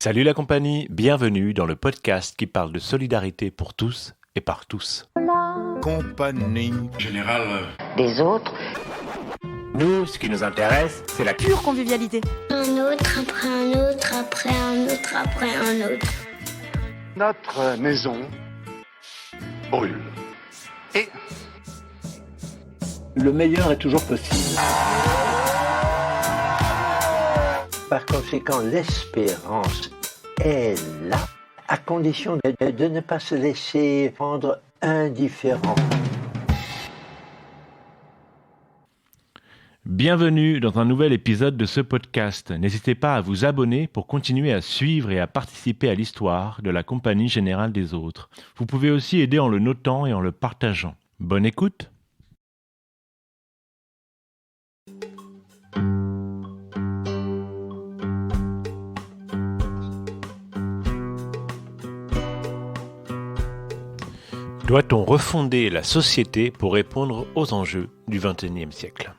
Salut la compagnie, bienvenue dans le podcast qui parle de solidarité pour tous et par tous. Compagnie générale des autres. Nous, ce qui nous intéresse, c'est la pure convivialité. Un autre après un autre, après un autre, après un autre. Notre maison brûle. Et le meilleur est toujours possible. Par conséquent, l'espérance est là, à condition de ne pas se laisser rendre indifférent. Bienvenue dans un nouvel épisode de ce podcast. N'hésitez pas à vous abonner pour continuer à suivre et à participer à l'histoire de la Compagnie Générale des Autres. Vous pouvez aussi aider en le notant et en le partageant. Bonne écoute! Doit-on refonder la société pour répondre aux enjeux du XXIe siècle ?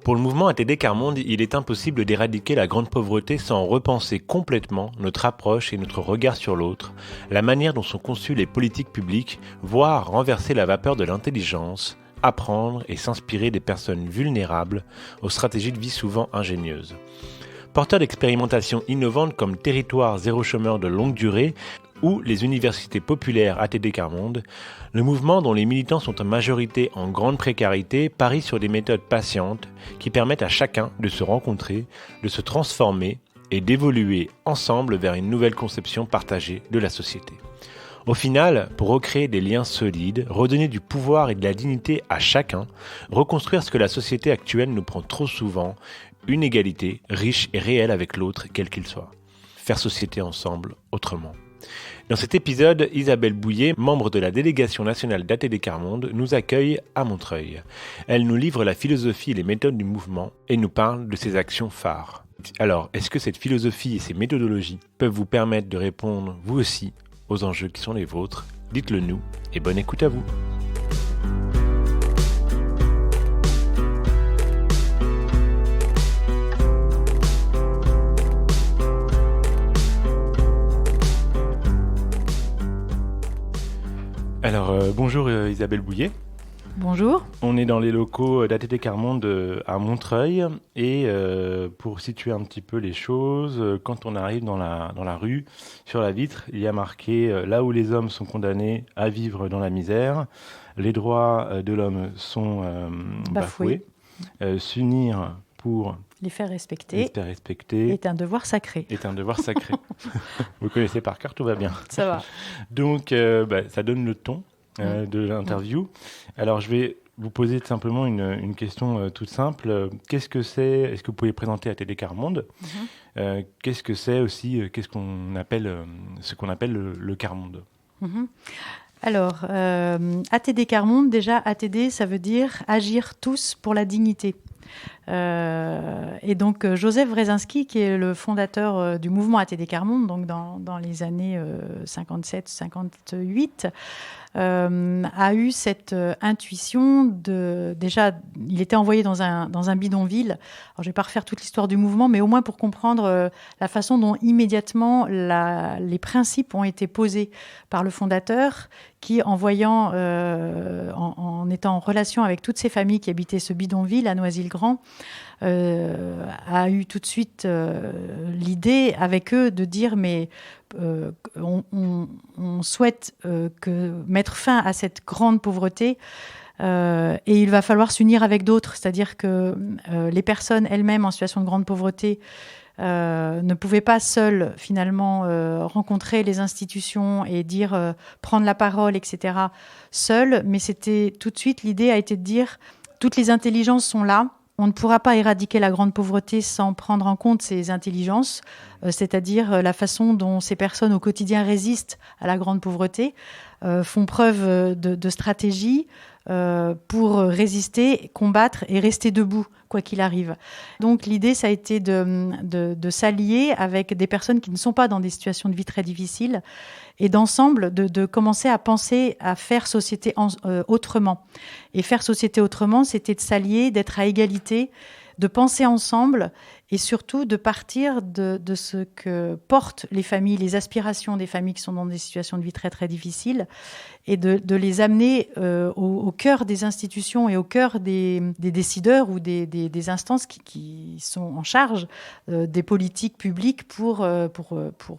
Pour le mouvement ATD Quart Monde, il est impossible d'éradiquer la grande pauvreté sans repenser complètement notre approche et notre regard sur l'autre, la manière dont sont conçues les politiques publiques, voire renverser la vapeur de l'intelligence, apprendre et s'inspirer des personnes vulnérables aux stratégies de vie souvent ingénieuses. Porteurs d'expérimentations innovantes comme Territoire zéro chômeur de longue durée ou les universités populaires ATD Quart Monde, le mouvement dont les militants sont en majorité en grande précarité parie sur des méthodes patientes qui permettent à chacun de se rencontrer, de se transformer et d'évoluer ensemble vers une nouvelle conception partagée de la société. Au final, pour recréer des liens solides, redonner du pouvoir et de la dignité à chacun, reconstruire ce que la société actuelle nous prend trop souvent, une égalité riche et réelle avec l'autre, quel qu'il soit. Faire société ensemble autrement. Dans cet épisode, Isabelle Bouillet, membre de la délégation nationale d'ATD Quart Monde, nous accueille à Montreuil. Elle nous livre la philosophie et les méthodes du mouvement et nous parle de ses actions phares. Alors, est-ce que cette philosophie et ces méthodologies peuvent vous permettre de répondre, vous aussi, aux enjeux qui sont les vôtres ? Dites-le nous et bonne écoute à vous. Alors, bonjour Isabelle Bouillet. Bonjour. On est dans les locaux d'ATD Quart Monde à Montreuil et pour situer un petit peu les choses, quand on arrive dans la rue, sur la vitre, il y a marqué « Là où les hommes sont condamnés à vivre dans la misère, les droits de l'homme sont bafoués, s'unir pour... Les faire respecter est un devoir sacré. Vous connaissez par cœur, tout va bien. Ça va. Donc, ça donne le ton de l'interview. Alors, je vais vous poser simplement une question toute simple. Qu'est-ce que c'est ? Est-ce que vous pouvez présenter ATD Quart Monde ? Qu'est-ce que c'est aussi ? Qu'est-ce qu'on appelle le Quart Monde ? Alors, ATD Quart Monde, déjà, ATD, ça veut dire agir tous pour la dignité. Et donc Joseph Wresinski, qui est le fondateur du mouvement ATD Quart Monde, donc dans les années 57-58, a eu cette intuition déjà, il était envoyé dans un bidonville. Alors, je ne vais pas refaire toute l'histoire du mouvement, mais au moins pour comprendre la façon dont immédiatement les principes ont été posés par le fondateur, qui, en étant en relation avec toutes ces familles qui habitaient ce bidonville à Noisy-le-Grand, a eu tout de suite l'idée avec eux de dire mais on souhaite mettre fin à cette grande pauvreté et il va falloir s'unir avec d'autres, c'est-à-dire que les personnes elles-mêmes en situation de grande pauvreté ne pouvaient pas seules finalement rencontrer les institutions et dire prendre la parole, etc. seules, mais c'était tout de suite, l'idée a été de dire toutes les intelligences sont là. On ne pourra pas éradiquer la grande pauvreté sans prendre en compte ces intelligences, c'est-à-dire la façon dont ces personnes au quotidien résistent à la grande pauvreté, font preuve de stratégie pour résister, combattre et rester debout, quoi qu'il arrive. Donc l'idée, ça a été de s'allier avec des personnes qui ne sont pas dans des situations de vie très difficiles et d'ensemble de commencer à penser à faire société autrement. Et faire société autrement, c'était de s'allier, d'être à égalité, de penser ensemble et surtout de partir de ce que portent les familles, les aspirations des familles qui sont dans des situations de vie très très difficiles, et de les amener au cœur des institutions et au cœur des décideurs ou des instances qui sont en charge des politiques publiques pour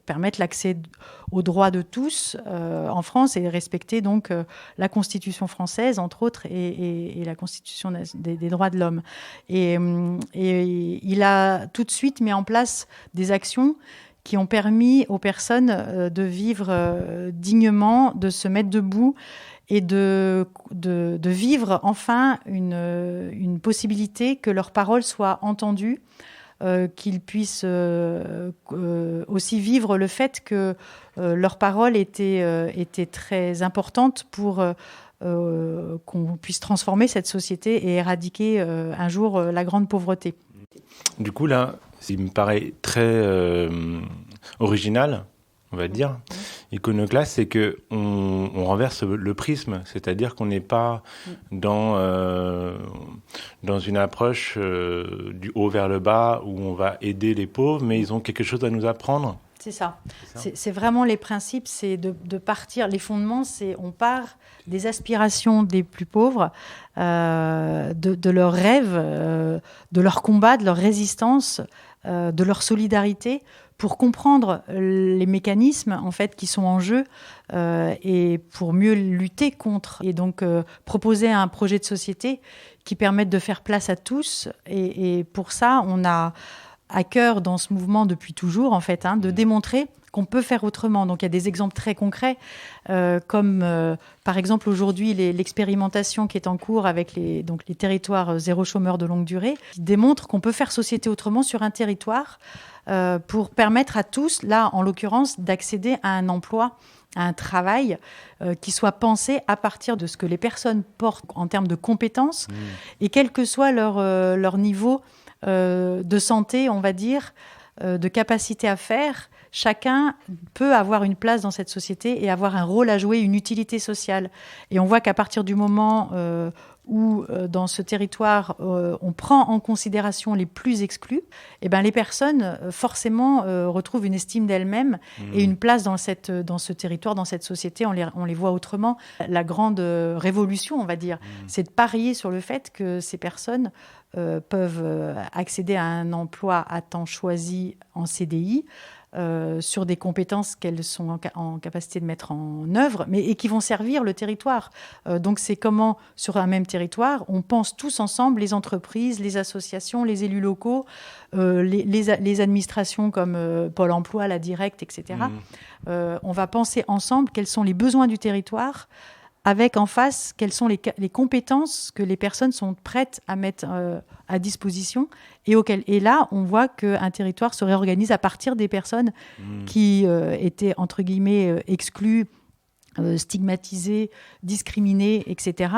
permettre l'accès aux droits de tous en France et respecter donc la Constitution française, entre autres, et la Constitution des droits de l'homme. Et il a tout de suite mis en place des actions qui ont permis aux personnes de vivre dignement, de se mettre debout et de vivre enfin une possibilité que leurs paroles soient entendues, qu'ils puissent aussi vivre le fait que leurs paroles étaient très importantes pour qu'on puisse transformer cette société et éradiquer un jour la grande pauvreté. Du coup, là, ce qui me paraît très original, on va dire, iconoclaste, c'est qu'on renverse le prisme, c'est-à-dire qu'on n'est pas dans une approche du haut vers le bas où on va aider les pauvres, mais ils ont quelque chose à nous apprendre. C'est ça. C'est vraiment les principes, c'est de partir. Les fondements, c'est on part des aspirations des plus pauvres, de leurs rêves, de leur combat, de leur résistance, de leur solidarité, pour comprendre les mécanismes en fait qui sont en jeu et pour mieux lutter contre. Et donc proposer un projet de société qui permette de faire place à tous. Et pour ça, on a à cœur dans ce mouvement depuis toujours, en fait, de démontrer qu'on peut faire autrement. Donc il y a des exemples très concrets, comme par exemple aujourd'hui l'expérimentation qui est en cours avec les territoires zéro chômeur de longue durée, qui démontre qu'on peut faire société autrement sur un territoire pour permettre à tous, là en l'occurrence, d'accéder à un emploi, à un travail qui soit pensé à partir de ce que les personnes portent en termes de compétences, et quel que soit leur niveau de santé, on va dire, de capacité à faire, chacun peut avoir une place dans cette société et avoir un rôle à jouer, une utilité sociale. Et on voit qu'à partir du moment où, dans ce territoire, on prend en considération les plus exclus, eh ben, les personnes, forcément, retrouvent une estime d'elles-mêmes et une place dans ce territoire, dans cette société. On les voit autrement. La grande révolution, on va dire, c'est de parier sur le fait que ces personnes peuvent accéder à un emploi à temps choisi en CDI, sur des compétences qu'elles sont en capacité de mettre en œuvre, et qui vont servir le territoire. Donc c'est comment, sur un même territoire, on pense tous ensemble, les entreprises, les associations, les élus locaux, les administrations comme Pôle emploi, la Directe, etc. On va penser ensemble quels sont les besoins du territoire, avec en face quelles sont les compétences que les personnes sont prêtes à mettre à disposition, et là, on voit qu'un territoire se réorganise à partir des personnes qui étaient, entre guillemets, exclues, stigmatisées, discriminées, etc.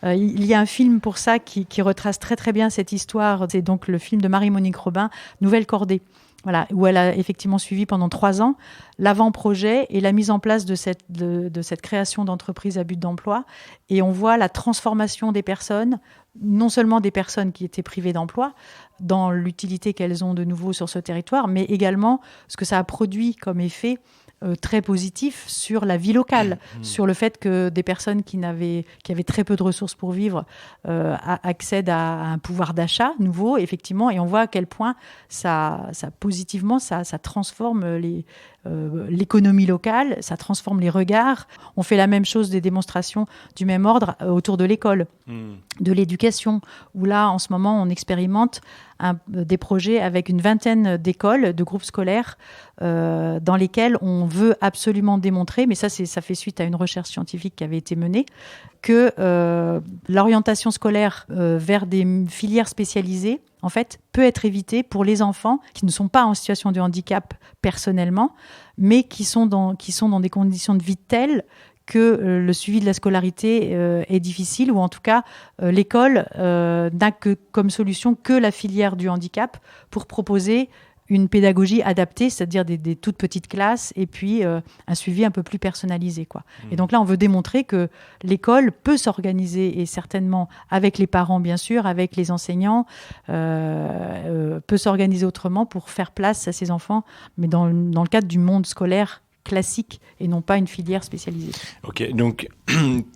Il y a un film pour ça qui retrace très très bien cette histoire. C'est donc le film de Marie-Monique Robin, Nouvelle Cordée. Voilà, où elle a effectivement suivi pendant 3 ans l'avant-projet et la mise en place de cette création d'entreprise à but d'emploi. Et on voit la transformation des personnes, non seulement des personnes qui étaient privées d'emploi, dans l'utilité qu'elles ont de nouveau sur ce territoire, mais également ce que ça a produit comme effet très positif sur la vie locale, sur le fait que des personnes qui avaient très peu de ressources pour vivre accèdent à un pouvoir d'achat nouveau, effectivement, et on voit à quel point ça positivement, ça transforme l'économie locale, ça transforme les regards. On fait la même chose, des démonstrations du même ordre autour de l'école, de l'éducation, où là, en ce moment, on expérimente des projets avec une vingtaine d'écoles, de groupes scolaires, dans lesquels on veut absolument démontrer, mais ça fait suite à une recherche scientifique qui avait été menée, que l'orientation scolaire vers des filières spécialisées, en fait, peut être évitée pour les enfants qui ne sont pas en situation de handicap personnellement, mais qui sont dans des conditions de vie telles que le suivi de la scolarité est difficile, ou en tout cas, l'école n'a comme solution que la filière du handicap pour proposer une pédagogie adaptée, c'est-à-dire des toutes petites classes et puis un suivi un peu plus personnalisé, quoi. Et donc là, on veut démontrer que l'école peut s'organiser, et certainement avec les parents, bien sûr, avec les enseignants, peut s'organiser autrement pour faire place à ces enfants, mais dans le cadre du monde scolaire classique et non pas une filière spécialisée. Ok, donc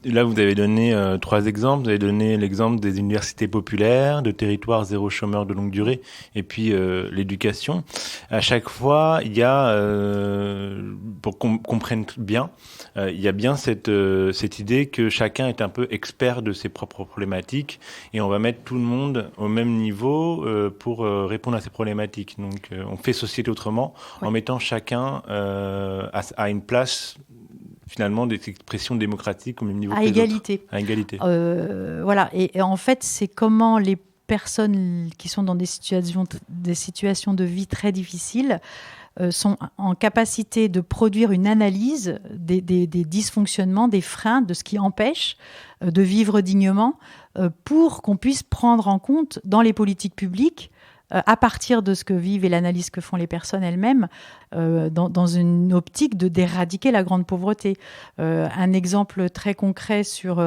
là vous avez donné 3 exemples. Vous avez donné l'exemple des universités populaires, de territoires zéro chômeur de longue durée, et puis l'éducation. À chaque fois, il y a, pour qu'on comprenne bien, il y a bien cette idée que chacun est un peu expert de ses propres problématiques, et on va mettre tout le monde au même niveau pour répondre à ces problématiques. Donc on fait société autrement, en mettant chacun à une place finalement des expressions démocratiques au même niveau que les égalité. Autres. À égalité. Voilà. Et en fait, c'est comment les personnes qui sont dans des situations de vie très difficiles sont en capacité de produire une analyse des dysfonctionnements, des freins, de ce qui empêche de vivre dignement, pour qu'on puisse prendre en compte dans les politiques publiques, à partir de ce que vivent et l'analyse que font les personnes elles-mêmes, dans une optique d'éradiquer la grande pauvreté. Un exemple très concret sur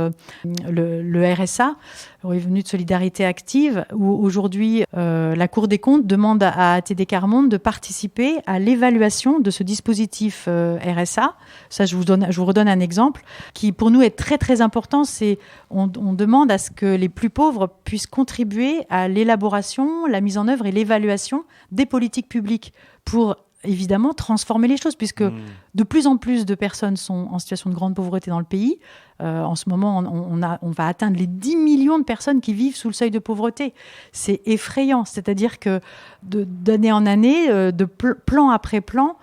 le RSA, le revenu de solidarité active, où aujourd'hui la Cour des comptes demande à ATD Quart Monde de participer à l'évaluation de ce dispositif RSA. Ça, je vous redonne un exemple qui pour nous est très très important. C'est on demande à ce que les plus pauvres puissent contribuer à l'élaboration, la mise en œuvre et l'évaluation des politiques publiques pour évidemment transformer les choses, puisque de plus en plus de personnes sont en situation de grande pauvreté dans le pays. En ce moment, on va atteindre les 10 millions de personnes qui vivent sous le seuil de pauvreté. C'est effrayant, c'est-à-dire que d'année en année, de plan après plan,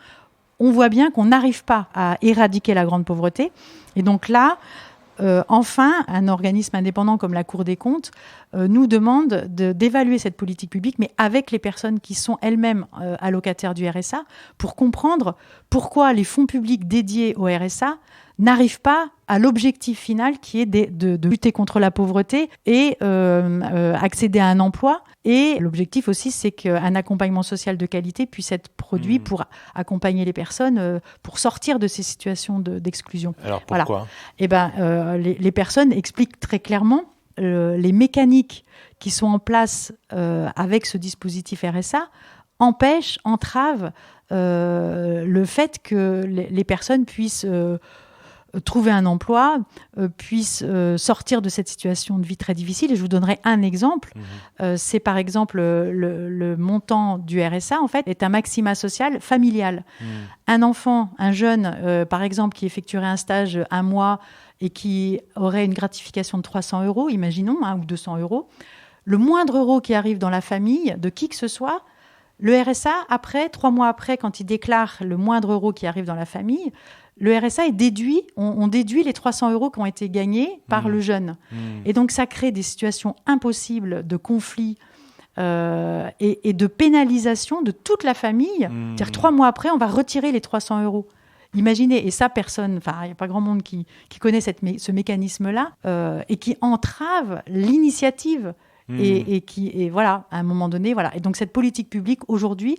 on voit bien qu'on n'arrive pas à éradiquer la grande pauvreté. Et donc là, enfin, un organisme indépendant comme la Cour des comptes nous demande d'évaluer cette politique publique, mais avec les personnes qui sont elles-mêmes allocataires du RSA, pour comprendre pourquoi les fonds publics dédiés au RSA n'arrivent pas à l'objectif final qui est de lutter contre la pauvreté et accéder à un emploi. Et l'objectif aussi, c'est qu'un accompagnement social de qualité puisse être produit pour accompagner les personnes pour sortir de ces situations d'exclusion. Alors pourquoi ? Voilà. Les personnes expliquent très clairement les mécaniques qui sont en place avec ce dispositif RSA entravent le fait que les personnes puissent trouver un emploi, puissent sortir de cette situation de vie très difficile. Et je vous donnerai un exemple. C'est par exemple le montant du RSA, en fait, est un maxima social familial. Un enfant, un jeune, par exemple, qui effectuerait un stage 1 mois et qui aurait une gratification de 300 €, imaginons, ou 200 €, le moindre euro qui arrive dans la famille de qui que ce soit, le RSA, après, 3 mois après, quand il déclare le moindre euro qui arrive dans la famille, le RSA est déduit, on déduit les 300 € qui ont été gagnés par le jeune. Et donc, ça crée des situations impossibles de conflit et de pénalisation de toute la famille. C'est-à-dire, 3 mois après, on va retirer les 300 €. Imaginez, et ça, personne, il n'y a pas grand monde qui connaît ce mécanisme-là et qui entrave l'initiative et voilà, à un moment donné, voilà. Et donc, cette politique publique, aujourd'hui,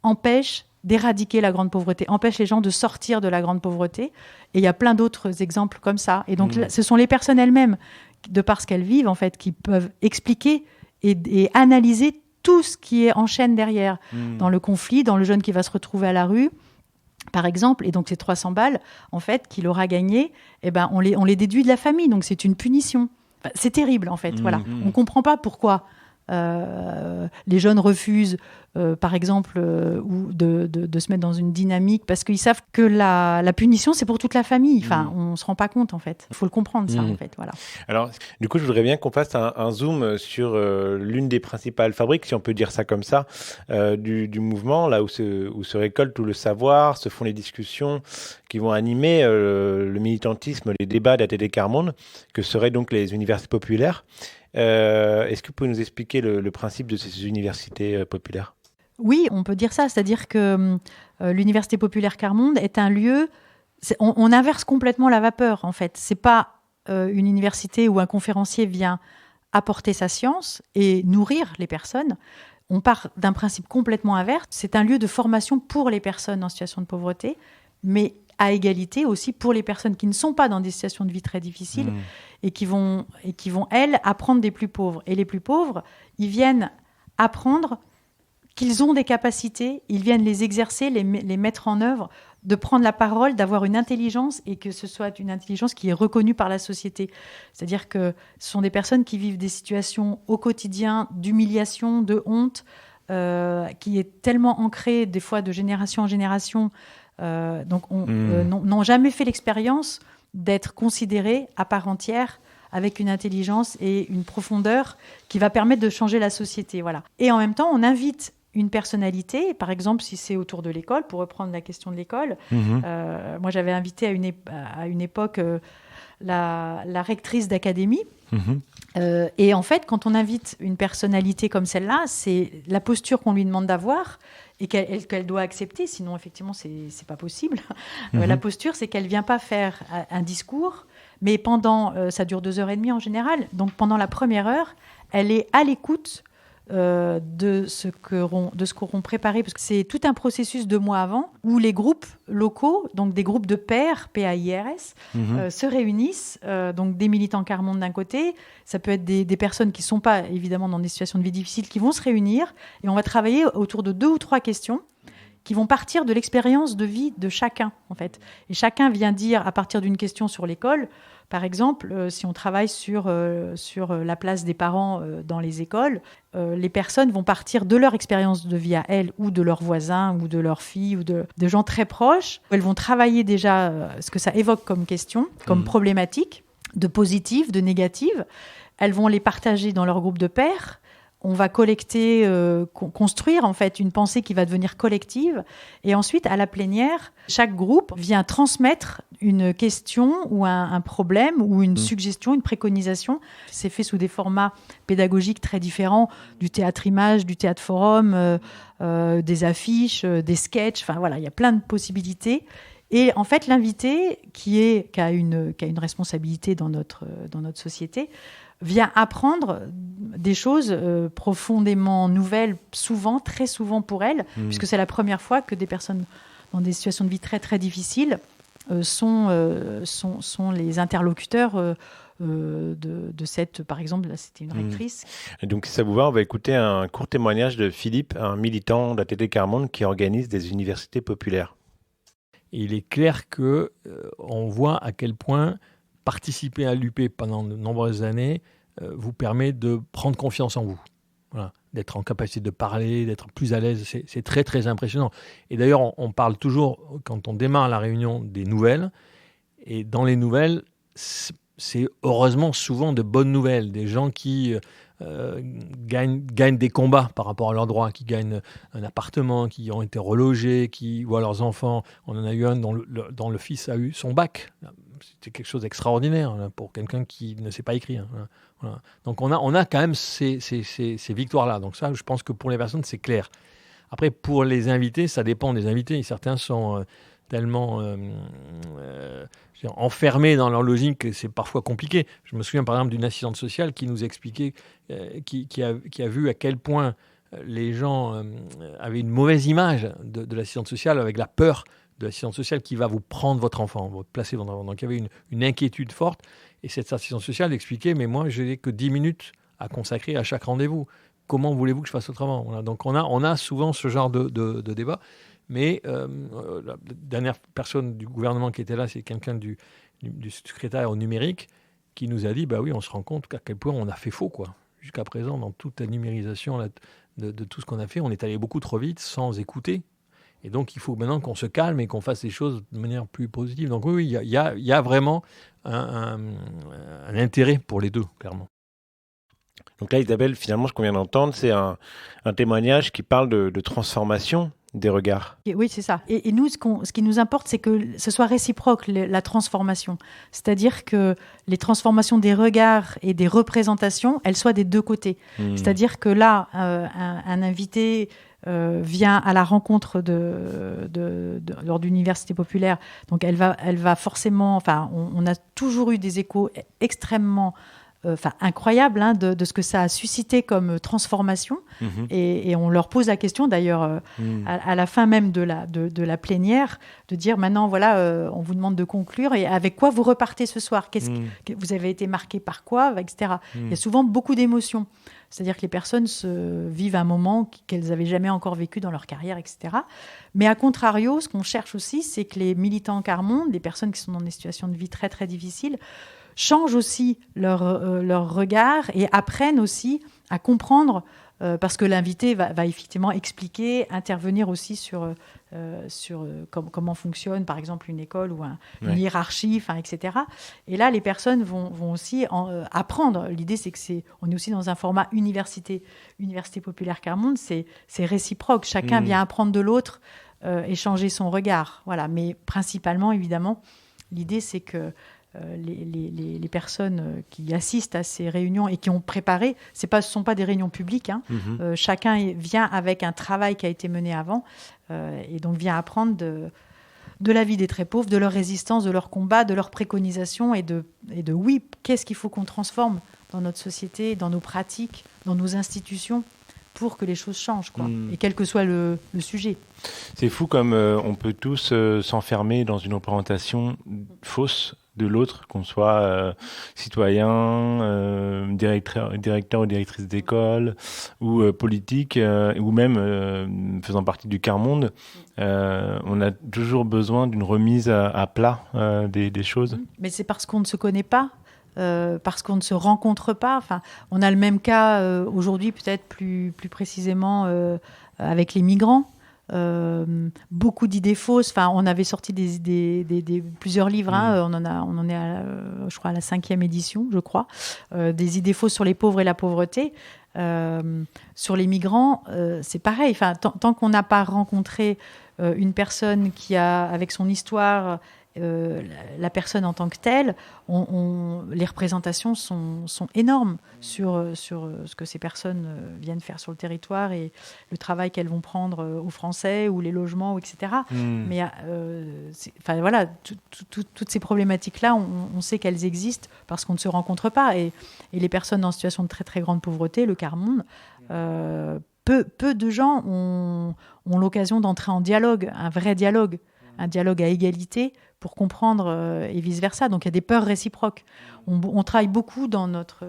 empêche d'éradiquer la grande pauvreté, empêche les gens de sortir de la grande pauvreté. Et il y a plein d'autres exemples comme ça. Et donc, ce sont les personnes elles-mêmes, de par ce qu'elles vivent, en fait, qui peuvent expliquer et analyser tout ce qui est en chaîne derrière, dans le conflit, dans le jeune qui va se retrouver à la rue, par exemple. Et donc, ces 300 balles, en fait, qu'il aura gagné, on les déduit de la famille. Donc, c'est une punition. Enfin, c'est terrible, en fait. Voilà. On ne comprend pas pourquoi les jeunes refusent, par exemple, ou de se mettre dans une dynamique parce qu'ils savent que la punition, c'est pour toute la famille. Enfin, on ne se rend pas compte, en fait. Il faut le comprendre, ça, en fait. Voilà. Alors, du coup, je voudrais bien qu'on fasse un zoom sur l'une des principales fabriques, si on peut dire ça comme ça, du mouvement, là où se récolte tout le savoir, se font les discussions qui vont animer le militantisme, les débats d'ATD Quart Monde, que seraient donc les universités populaires. Est-ce que vous pouvez nous expliquer le principe de ces universités populaires ? Oui, on peut dire ça. C'est-à-dire que l'Université populaire Quart Monde est un lieu... On inverse complètement la vapeur, en fait. Ce n'est pas une université où un conférencier vient apporter sa science et nourrir les personnes. On part d'un principe complètement inverse. C'est un lieu de formation pour les personnes en situation de pauvreté, mais à égalité aussi pour les personnes qui ne sont pas dans des situations de vie très difficiles et qui vont, elles, apprendre des plus pauvres. Et les plus pauvres, ils viennent apprendre qu'ils ont des capacités, ils viennent les exercer, les mettre en œuvre, de prendre la parole, d'avoir une intelligence et que ce soit une intelligence qui est reconnue par la société. C'est-à-dire que ce sont des personnes qui vivent des situations au quotidien d'humiliation, de honte, qui est tellement ancrée des fois de génération en génération. N'ont jamais fait l'expérience d'être considérés à part entière avec une intelligence et une profondeur qui va permettre de changer la société. Voilà. Et en même temps, on invite une personnalité, par exemple, si c'est autour de l'école, pour reprendre la question de l'école. Moi, j'avais invité à une époque la rectrice d'académie. Et en fait, quand on invite une personnalité comme celle-là, c'est la posture qu'on lui demande d'avoir et qu'elle doit accepter, sinon, effectivement, c'est pas possible. La posture, c'est qu'elle vient pas faire un discours, mais ça dure 2h30 en général. Donc, pendant la première heure, elle est à l'écoute de ce qu'auront préparé, parce que c'est tout un processus 2 mois avant où les groupes locaux, donc des groupes de pairs, PAIRS, se réunissent, donc des militants quart-monde d'un côté, ça peut être des personnes qui ne sont pas évidemment dans des situations de vie difficiles, qui vont se réunir et on va travailler autour de 2 ou 3 questions qui vont partir de l'expérience de vie de chacun, en fait. Et chacun vient dire, à partir d'une question sur l'école, par exemple, si on travaille sur la place des parents dans les écoles, les personnes vont partir de leur expérience de vie à elles, ou de leurs voisins, ou de leurs filles, ou de gens très proches. Elles vont travailler déjà ce que ça évoque comme question, comme problématique, de positive, de négative. Elles vont les partager dans leur groupe de pairs. On va collecter, construire en fait une pensée qui va devenir collective. Et ensuite, à la plénière, chaque groupe vient transmettre une question ou un problème ou une suggestion, une préconisation. C'est fait sous des formats pédagogiques très différents, du théâtre-image, du théâtre-forum, des affiches, des sketchs. Enfin voilà, il y a plein de possibilités. Et en fait, l'invité, qui a une responsabilité dans notre société, vient apprendre des choses profondément nouvelles, très souvent pour elle, puisque c'est la première fois que des personnes dans des situations de vie très, très difficiles sont les interlocuteurs de cette, par exemple, là c'était une rectrice. Et donc si ça vous va, on va écouter un court témoignage de Philippe, un militant d'ATD Quart-Monde qui organise des universités populaires. Et il est clair qu'on voit à quel point participer à l'UP pendant de nombreuses années vous permet de prendre confiance en vous. Voilà, d'être en capacité de parler, d'être plus à l'aise, c'est très très impressionnant. Et d'ailleurs, on parle toujours, quand on démarre la réunion, des nouvelles. Et dans les nouvelles, c'est heureusement souvent de bonnes nouvelles. Des gens qui gagnent des combats par rapport à leurs droits, qui gagnent un appartement, qui ont été relogés, qui voient leurs enfants. On en a eu un dont le fils a eu son bac. C'était quelque chose d'extraordinaire là, pour quelqu'un qui ne sait pas écrire. Voilà. Donc on a quand même ces victoires-là. Donc ça, je pense que pour les personnes, c'est clair. Après, pour les invités, ça dépend des invités. Certains sont tellement enfermés dans leur logique que c'est parfois compliqué. Je me souviens par exemple d'une assistante sociale qui nous expliquait, qui a vu à quel point les gens avaient une mauvaise image de l'assistante sociale, avec la peur de l'assistante sociale qui va vous prendre votre enfant, vous placer votre enfant. Donc il y avait une inquiétude forte. Et cette assistante sociale expliquait, mais moi, je n'ai que 10 minutes à consacrer à chaque rendez-vous. Comment voulez-vous que je fasse autrement ? Voilà. Donc on a souvent ce genre de débat. Mais la dernière personne du gouvernement qui était là, c'est quelqu'un du secrétaire au numérique qui nous a dit, bah oui, on se rend compte qu'à quel point on a fait faux, quoi. Jusqu'à présent, dans toute la numérisation de tout ce qu'on a fait, on est allé beaucoup trop vite sans écouter. Et donc, il faut maintenant qu'on se calme et qu'on fasse les choses de manière plus positive. Donc oui, il y a vraiment un intérêt pour les deux, clairement. Donc là, Isabelle, finalement, ce qu'on vient d'entendre, c'est un témoignage qui parle de transformation des regards. Oui, c'est ça. Et nous, ce qui nous importe, c'est que ce soit réciproque, la transformation. C'est-à-dire que les transformations des regards et des représentations, elles soient des deux côtés. C'est-à-dire que là, un invité vient à la rencontre lors d'une université populaire. Donc, elle va forcément... Enfin, on a toujours eu des échos extrêmement incroyable de ce que ça a suscité comme transformation. Et on leur pose la question, d'ailleurs, à la fin même de la plénière, de dire maintenant, voilà, on vous demande de conclure, et avec quoi vous repartez ce soir ? Vous avez été marqué par quoi, etc. Il y a souvent beaucoup d'émotions. C'est-à-dire que les personnes vivent un moment qu'elles n'avaient jamais encore vécu dans leur carrière, etc. Mais à contrario, ce qu'on cherche aussi, c'est que les militants quart-monde, les personnes qui sont dans des situations de vie très, très difficiles, changent aussi leur regard et apprennent aussi à comprendre, parce que l'invité va effectivement expliquer, intervenir aussi sur comment fonctionne, par exemple, une école ou une hiérarchie, etc. Et là, les personnes vont aussi apprendre. L'idée, c'est on est aussi dans un format Université populaire quart-monde, c'est réciproque. Chacun vient apprendre de l'autre, échanger son regard. Voilà. Mais principalement, évidemment, l'idée, c'est que les personnes qui assistent à ces réunions et qui ont préparé, ce sont pas des réunions publiques, chacun vient avec un travail qui a été mené avant, et donc vient apprendre de la vie des très pauvres, de leur résistance, de leur combat, de leurs préconisations et de oui, qu'est-ce qu'il faut qu'on transforme dans notre société, dans nos pratiques, dans nos institutions, pour que les choses changent, et quel que soit le sujet. C'est fou comme on peut tous s'enfermer dans une représentation fausse de l'autre, qu'on soit citoyen, directeur ou directrice d'école, ou politique, ou même faisant partie du quart-monde. On a toujours besoin d'une remise à plat des choses. Mais c'est parce qu'on ne se connaît pas, parce qu'on ne se rencontre pas. Enfin, on a le même cas aujourd'hui, peut-être plus précisément avec les migrants. Beaucoup d'idées fausses. Enfin, on avait sorti plusieurs livres. On en est je crois à la 5e édition, je crois. Des idées fausses sur les pauvres et la pauvreté. Sur les migrants, c'est pareil. Enfin, tant qu'on n'a pas rencontré une personne qui a, avec son histoire, la personne en tant que telle, les représentations sont énormes sur ce que ces personnes viennent faire sur le territoire et le travail qu'elles vont prendre aux Français ou les logements, etc. Mais voilà, toutes ces problématiques-là, on sait qu'elles existent parce qu'on ne se rencontre pas. Et les personnes en situation de très très grande pauvreté, le quart-monde, peu de gens ont l'occasion d'entrer en dialogue, un vrai dialogue, un dialogue à égalité, pour comprendre et vice-versa. Donc, il y a des peurs réciproques. On travaille beaucoup dans notre...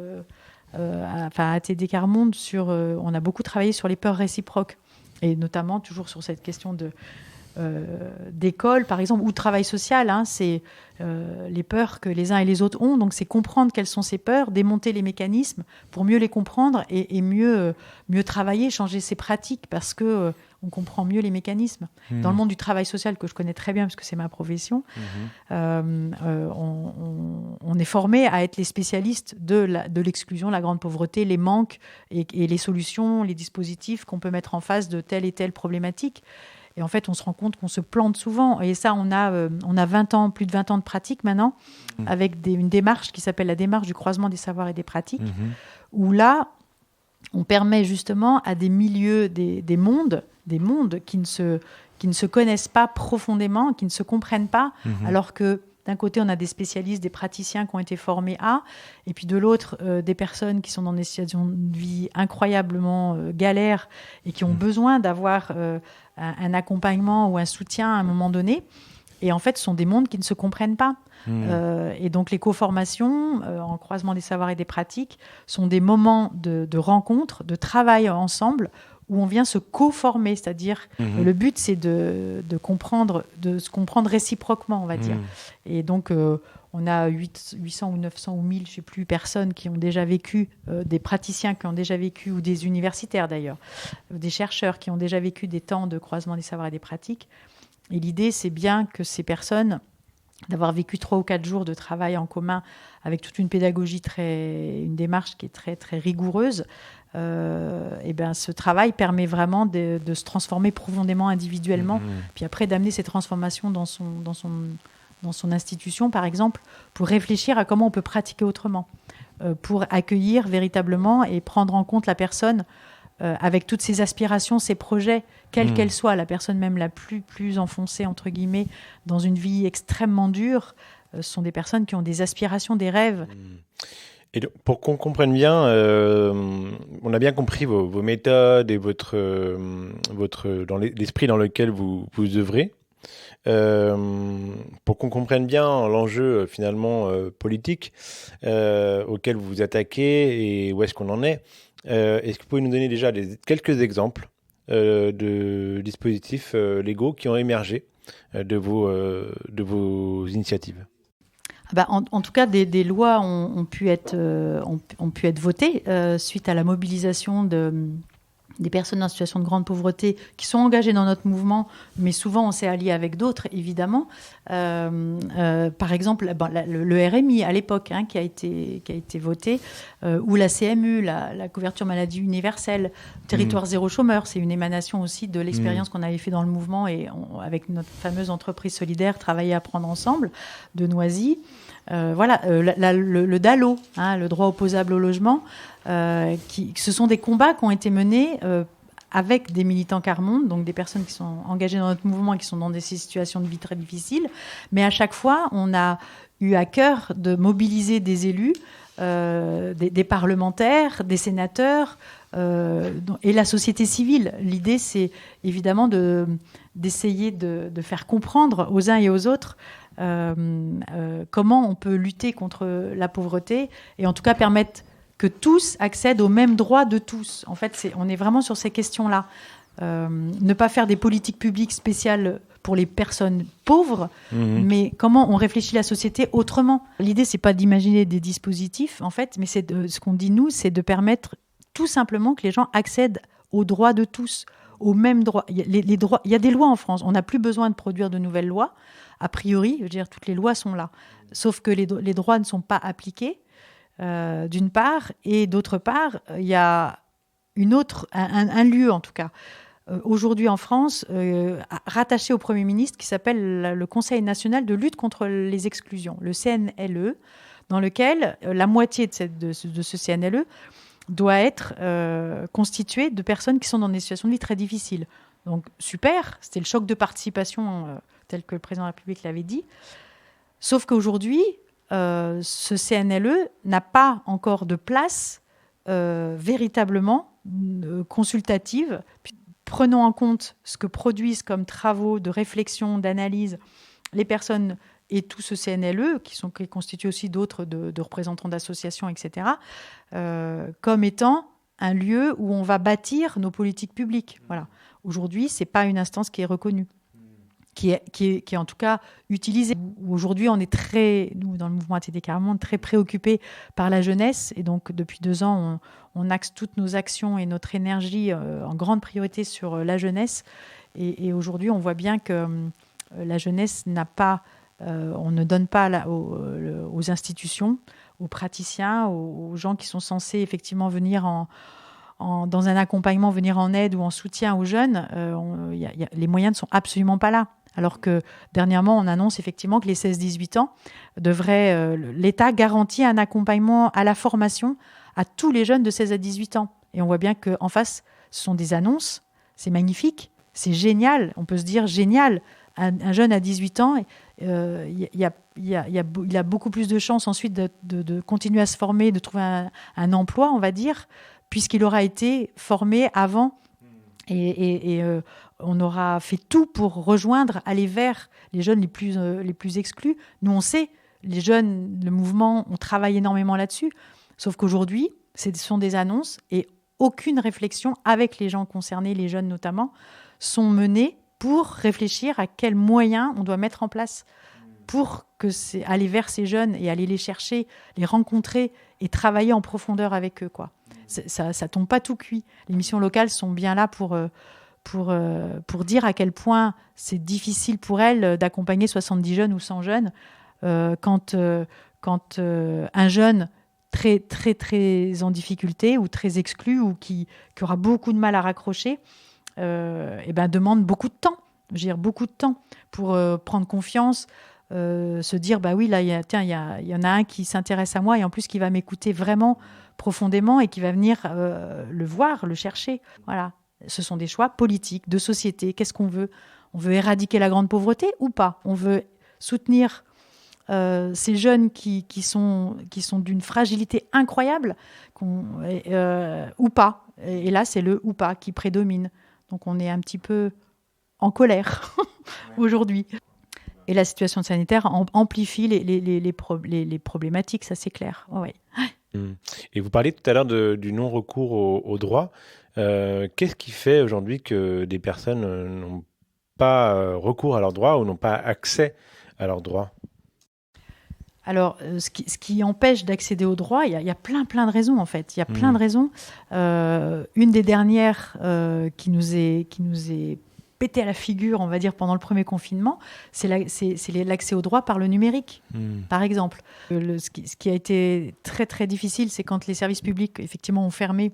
à TD Quart-Monde, on a beaucoup travaillé sur les peurs réciproques. Et notamment, toujours sur cette question d'école, par exemple, ou de travail social. C'est les peurs que les uns et les autres ont. Donc, c'est comprendre quelles sont ces peurs, démonter les mécanismes pour mieux les comprendre et mieux travailler, changer ses pratiques, parce que... on comprend mieux les mécanismes. Dans le monde du travail social, que je connais très bien parce que c'est ma profession, on est formé à être les spécialistes de l'exclusion, la grande pauvreté, les manques et les solutions, les dispositifs qu'on peut mettre en face de telle et telle problématique. Et en fait, on se rend compte qu'on se plante souvent. Et ça, on a plus de 20 ans de pratique maintenant, avec une démarche qui s'appelle la démarche du croisement des savoirs et des pratiques, où là, on permet justement à des milieux, des mondes qui ne se connaissent pas profondément, qui ne se comprennent pas, alors que d'un côté, on a des spécialistes, des praticiens qui ont été formés et puis de l'autre, des personnes qui sont dans des situations de vie incroyablement galères et qui ont besoin d'avoir un accompagnement ou un soutien à un moment donné. Et en fait, ce sont des mondes qui ne se comprennent pas. Et donc, les co-formations, en croisement des savoirs et des pratiques, sont des moments de rencontre, de travail ensemble, où on vient se co-former. C'est-à-dire, le but, c'est de se comprendre réciproquement, on va dire. Et donc, on a 800 ou 900 ou 1000, je ne sais plus, personnes qui ont déjà vécu, des praticiens qui ont déjà vécu, ou des universitaires d'ailleurs, des chercheurs qui ont déjà vécu des temps de croisement des savoirs et des pratiques. Et l'idée, c'est bien que ces personnes, d'avoir vécu 3 ou 4 jours de travail en commun avec toute une pédagogie, une démarche qui est très, très rigoureuse, et ben, ce travail permet vraiment de se transformer profondément individuellement, puis après d'amener ces transformations dans son institution, par exemple, pour réfléchir à comment on peut pratiquer autrement, pour accueillir véritablement et prendre en compte la personne avec toutes ses aspirations, ses projets, quelle qu'elle soit, la personne même la plus enfoncée, entre guillemets, dans une vie extrêmement dure, ce sont des personnes qui ont des aspirations, des rêves. Et donc, pour qu'on comprenne bien, on a bien compris vos méthodes et dans l'esprit dans lequel vous œuvrez. Pour qu'on comprenne bien l'enjeu finalement politique auquel vous vous attaquez et où est-ce qu'on en est, est-ce que vous pouvez nous donner déjà quelques exemples de dispositifs légaux qui ont émergé de vos initiatives? En tout cas, des lois ont pu être votées suite à la mobilisation des personnes en situation de grande pauvreté qui sont engagées dans notre mouvement, mais souvent on s'est allié avec d'autres, évidemment. Par exemple, le RMI à l'époque, qui a été voté, ou la CMU, la couverture maladie universelle, territoire zéro chômeur, c'est une émanation aussi de l'expérience qu'on avait fait dans le mouvement et avec notre fameuse entreprise solidaire, Travailler à prendre ensemble, de Noisy. Le DALO, le droit opposable au logement, ce sont des combats qui ont été menés avec des militants Carmonde, donc des personnes qui sont engagées dans notre mouvement et qui sont dans des situations de vie très difficiles. Mais à chaque fois, on a eu à cœur de mobiliser des élus, des parlementaires, des sénateurs et la société civile. L'idée, c'est évidemment d'essayer de faire comprendre aux uns et aux autres comment on peut lutter contre la pauvreté et en tout cas permettre que tous accèdent aux mêmes droits de tous. En fait, on est vraiment sur ces questions-là. Ne pas faire des politiques publiques spéciales pour les personnes pauvres, mais comment on réfléchit la société autrement. L'idée, c'est pas d'imaginer des dispositifs, en fait, mais ce qu'on dit, nous, c'est de permettre tout simplement que les gens accèdent aux droits de tous, aux mêmes droits. Il y a des lois en France. On n'a plus besoin de produire de nouvelles lois. A priori, je veux dire, toutes les lois sont là. Sauf que les droits ne sont pas appliqués, d'une part, et d'autre part, il y a un lieu, en tout cas, aujourd'hui en France, rattaché au Premier ministre, qui s'appelle le Conseil national de lutte contre les exclusions, le CNLE, dans lequel la moitié de ce CNLE doit être constituée de personnes qui sont dans des situations de vie très difficiles. Donc, super, c'était le choc de participation tel que le président de la République l'avait dit. Sauf qu'aujourd'hui, ce CNLE n'a pas encore de place véritablement consultative. Prenons en compte ce que produisent comme travaux de réflexion, d'analyse les personnes et tout ce CNLE, qui constitue aussi d'autres de représentants d'associations, etc., comme étant un lieu où on va bâtir nos politiques publiques. Voilà. Aujourd'hui, ce n'est pas une instance qui est reconnue, qui est en tout cas utilisée. Aujourd'hui, on est nous, dans le mouvement ATD Carmonde, très préoccupés par la jeunesse. Et donc, depuis 2 ans, on axe toutes nos actions et notre énergie en grande priorité sur la jeunesse. Et aujourd'hui, on voit bien que la jeunesse n'a pas... on ne donne pas aux institutions, aux praticiens, aux gens qui sont censés effectivement venir dans un accompagnement, venir en aide ou en soutien aux jeunes. Les moyens ne sont absolument pas là. Alors que dernièrement, on annonce effectivement que les 16-18 ans l'État garantit un accompagnement à la formation à tous les jeunes de 16 à 18 ans. Et on voit bien qu'en face, ce sont des annonces. C'est magnifique, c'est génial. On peut se dire génial. Un jeune à 18 ans, il a beaucoup plus de chances ensuite de continuer à se former, de trouver un emploi, on va dire, puisqu'il aura été formé avant. Et on aura fait tout pour rejoindre, aller vers les jeunes les plus exclus. Nous, on sait, les jeunes, le mouvement, on travaille énormément là-dessus. Sauf qu'aujourd'hui, ce sont des annonces et aucune réflexion avec les gens concernés, les jeunes notamment, sont menées pour réfléchir à quels moyens on doit mettre en place pour aller vers ces jeunes et aller les chercher, les rencontrer et travailler en profondeur avec eux, quoi. Ça tombe pas tout cuit. Les missions locales sont bien là pour dire à quel point c'est difficile pour elles d'accompagner 70 jeunes ou 100 jeunes quand un jeune très, très, très en difficulté ou très exclu ou qui aura beaucoup de mal à raccrocher demande beaucoup de temps. Je veux dire, beaucoup de temps pour prendre confiance, se dire, bah oui, là, il y en a un qui s'intéresse à moi et en plus qui va m'écouter vraiment profondément et qui va venir le voir, le chercher. Voilà. Ce sont des choix politiques, de société. Qu'est-ce qu'on veut ? On veut éradiquer la grande pauvreté ou pas ? On veut soutenir ces jeunes qui sont d'une fragilité incroyable, ou pas. Et là, c'est le ou pas qui prédomine. Donc, on est un petit peu en colère aujourd'hui. Et la situation sanitaire amplifie les problématiques, ça c'est clair. Ouais. Et vous parliez tout à l'heure du non-recours au droit. Qu'est-ce qui fait aujourd'hui que des personnes n'ont pas recours à leurs droits ou n'ont pas accès à leurs droits ? Alors, ce qui empêche d'accéder aux droits, il y a plein de raisons en fait. Il y a plein de raisons. Une des dernières qui nous est pété à la figure, on va dire, pendant le premier confinement, c'est l'accès aux droits par le numérique, par exemple. Ce qui a été très très difficile, c'est quand les services publics effectivement ont fermé,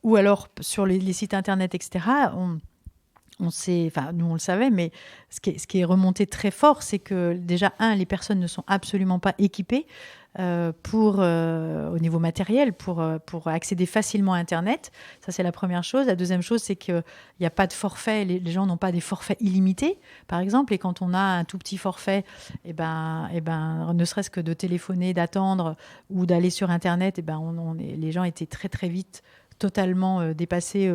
ou alors sur les sites internet, etc. Nous on le savait, mais ce qui est remonté très fort, c'est que déjà, les personnes ne sont absolument pas équipées au niveau matériel pour accéder facilement à Internet. Ça, c'est la première chose. La deuxième chose, c'est qu'il n'y a pas de forfait. Les gens n'ont pas des forfaits illimités, par exemple. Et quand on a un tout petit forfait, ne serait-ce que de téléphoner, d'attendre ou d'aller sur Internet, les gens étaient très, très vite totalement dépassés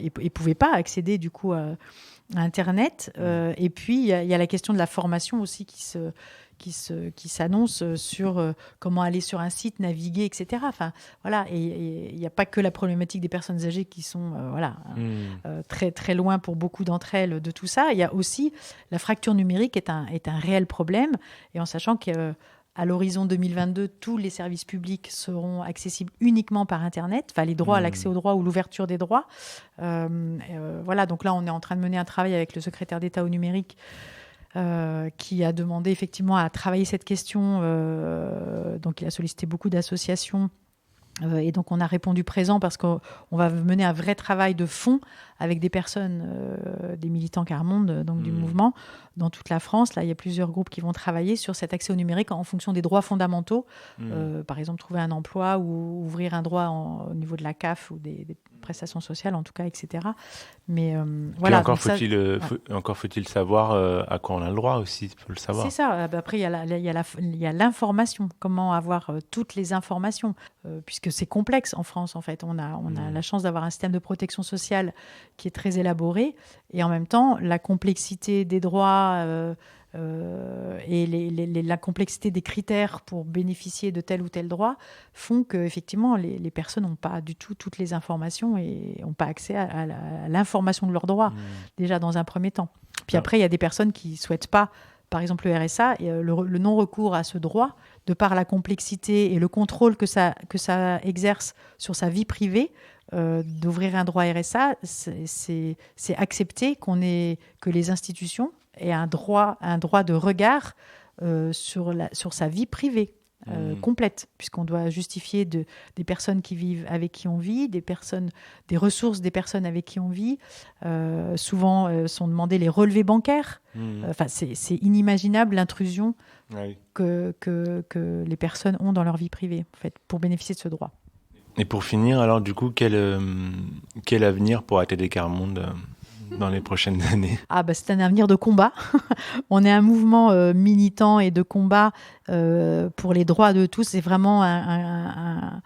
et pouvaient pas accéder du coup à Internet. Et puis il y a la question de la formation aussi qui s'annonce sur comment aller sur un site, naviguer, etc. Enfin voilà, et il n'y a pas que la problématique des personnes âgées qui sont très très loin pour beaucoup d'entre elles de tout ça. Il y a aussi la fracture numérique est un réel problème, et en sachant que à l'horizon 2022, tous les services publics seront accessibles uniquement par Internet, enfin les droits, l'accès aux droits ou l'ouverture des droits. Voilà, donc là, on est en train de mener un travail avec le secrétaire d'État au numérique qui a demandé effectivement à travailler cette question. Donc, il a sollicité beaucoup d'associations. Et donc, on a répondu présent parce qu'on va mener un vrai travail de fond avec des personnes, des militants Carmonde, donc du mouvement, dans toute la France. Là, il y a plusieurs groupes qui vont travailler sur cet accès au numérique en fonction des droits fondamentaux. Par exemple, trouver un emploi ou ouvrir un droit au niveau de la CAF ou des prestations sociales, en tout cas, etc. Mais voilà. Encore faut-il savoir à quoi on a le droit aussi, il faut le savoir. C'est ça. Après, il y a l'information. Comment avoir toutes les informations, puisque c'est complexe en France, en fait. On a la chance d'avoir un système de protection sociale qui est très élaboré, et en même temps, la complexité des droits et la complexité des critères pour bénéficier de tel ou tel droit font que effectivement les personnes n'ont pas du tout toutes les informations et n'ont pas accès à l'information de leurs droits, déjà dans un premier temps. Puis après, il y a des personnes qui ne souhaitent pas, par exemple le RSA, et le non-recours à ce droit, de par la complexité et le contrôle que ça exerce sur sa vie privée. D'ouvrir un droit RSA, c'est accepter que les institutions aient un droit de regard sur sa vie privée complète, puisqu'on doit justifier des personnes qui vivent avec qui on vit, des ressources des personnes avec qui on vit. Souvent sont demandés les relevés bancaires. Enfin, c'est inimaginable l'intrusion que les personnes ont dans leur vie privée, en fait, pour bénéficier de ce droit. Et pour finir, alors du coup, quel avenir pour ATD Carmonde dans les prochaines années ? C'est un avenir de combat. On est un mouvement militant et de combat pour les droits de tous. C'est vraiment un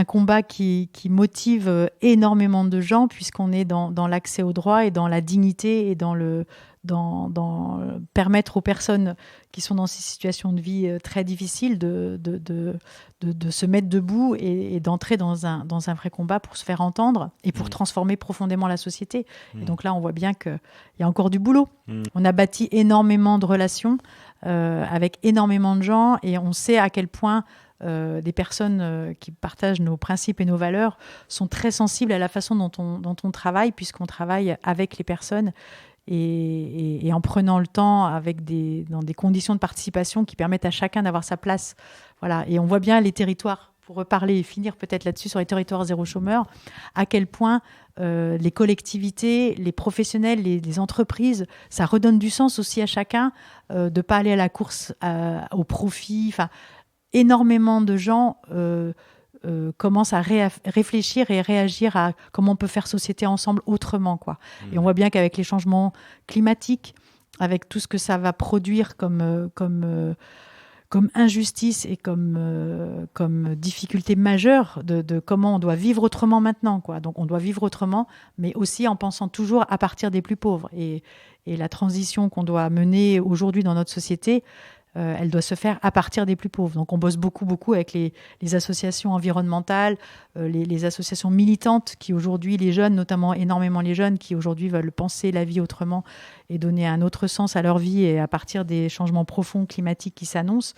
combat qui motive énormément de gens, puisqu'on est dans l'accès aux droits et dans la dignité et dans permettre aux personnes qui sont dans ces situations de vie très difficiles de se mettre debout et d'entrer dans un vrai combat pour se faire entendre et pour transformer profondément la société. Et donc là, on voit bien qu'il y a encore du boulot. On a bâti énormément de relations avec énormément de gens, et on sait à quel point des personnes qui partagent nos principes et nos valeurs sont très sensibles à la façon dont on travaille, puisqu'on travaille avec les personnes et en prenant le temps dans des conditions de participation qui permettent à chacun d'avoir sa place. Voilà. Et on voit bien les territoires, pour reparler et finir peut-être là-dessus sur les territoires zéro chômeur, à quel point les collectivités, les professionnels, les entreprises, ça redonne du sens aussi à chacun de ne pas aller à la course au profit. Enfin, énormément de gens commencent à réfléchir et réagir à comment on peut faire société ensemble autrement, quoi. Et on voit bien qu'avec les changements climatiques, avec tout ce que ça va produire comme injustice et comme difficulté majeure de comment on doit vivre autrement maintenant, quoi. Donc on doit vivre autrement, mais aussi en pensant toujours à partir des plus pauvres. Et la transition qu'on doit mener aujourd'hui dans notre société, elle doit se faire à partir des plus pauvres. Donc on bosse beaucoup avec les associations environnementales, les associations militantes qui aujourd'hui, les jeunes, notamment énormément les jeunes, qui aujourd'hui veulent penser la vie autrement et donner un autre sens à leur vie et à partir des changements profonds climatiques qui s'annoncent.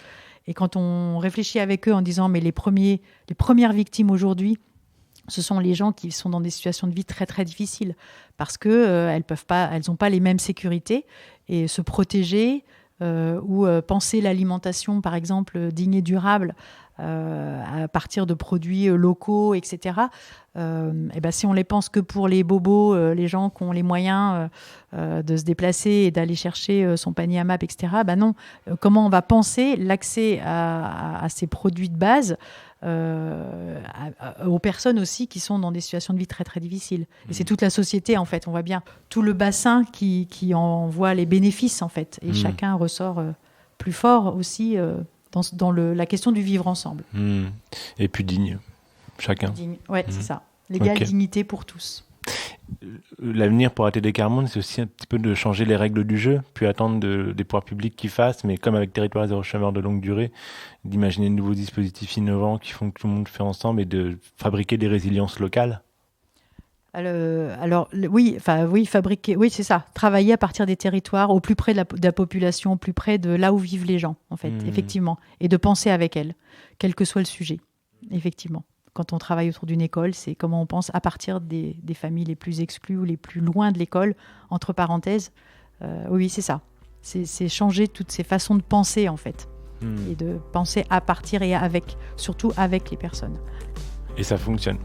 Et quand on réfléchit avec eux en disant mais les premières victimes aujourd'hui, ce sont les gens qui sont dans des situations de vie très très difficiles parce que elles n'ont pas les mêmes sécurités et se protéger ou penser l'alimentation, par exemple, digne et durable à partir de produits locaux, etc. Et ben, si on les pense que pour les bobos, les gens qui ont les moyens de se déplacer et d'aller chercher son panier à MAP, etc., ben non. Comment on va penser l'accès à ces produits de base aux personnes aussi qui sont dans des situations de vie très très difficiles. Et c'est toute la société, en fait, on voit bien tout le bassin qui en voit les bénéfices, en fait, et chacun ressort plus fort aussi dans la question du vivre ensemble. Et puis digne, chacun. Ouais, c'est ça, l'égale dignité pour tous. L'avenir pour ATD Quart Monde, c'est aussi un petit peu de changer les règles du jeu, puis attendre des pouvoirs publics qui fassent, mais comme avec Territoire zéro chômeur de longue durée, d'imaginer de nouveaux dispositifs innovants qui font que tout le monde fait ensemble et de fabriquer des résiliences locales. Fabriquer, oui, c'est ça. Travailler à partir des territoires, au plus près de la population, au plus près de là où vivent les gens, en fait, effectivement, et de penser avec elles, quel que soit le sujet, effectivement. Quand on travaille autour d'une école, c'est comment on pense à partir des familles les plus exclues ou les plus loin de l'école, entre parenthèses. Oui, c'est ça. C'est changer toutes ces façons de penser, en fait. Et de penser à partir et surtout avec les personnes. Et ça fonctionne.